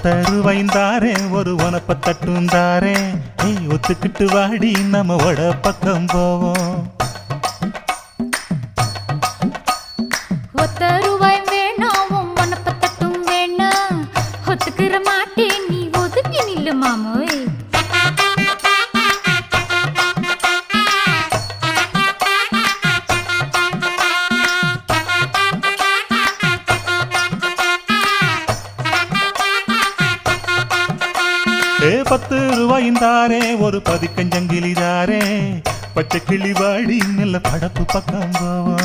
ஒத்தருவைந்தாரே ஒரு உனப்ப தட்டுந்தாரே ஒத்துக்கிட்டு வாடி நம்ம வட பக்கம் போவோம். ஒத்தருவாய் வேணாம் உனப்ப தட்டும் வேணாம் ஒத்துக்கிற மாட்டேன் நீ ஒதுங்கி நில்லு மாமோய். ₹10 ஒரு பதிக்கஞ்சங்கிலிதாரே பச்சை கிளி வாடி நல்ல படப்பு பக்கம் போவோம்.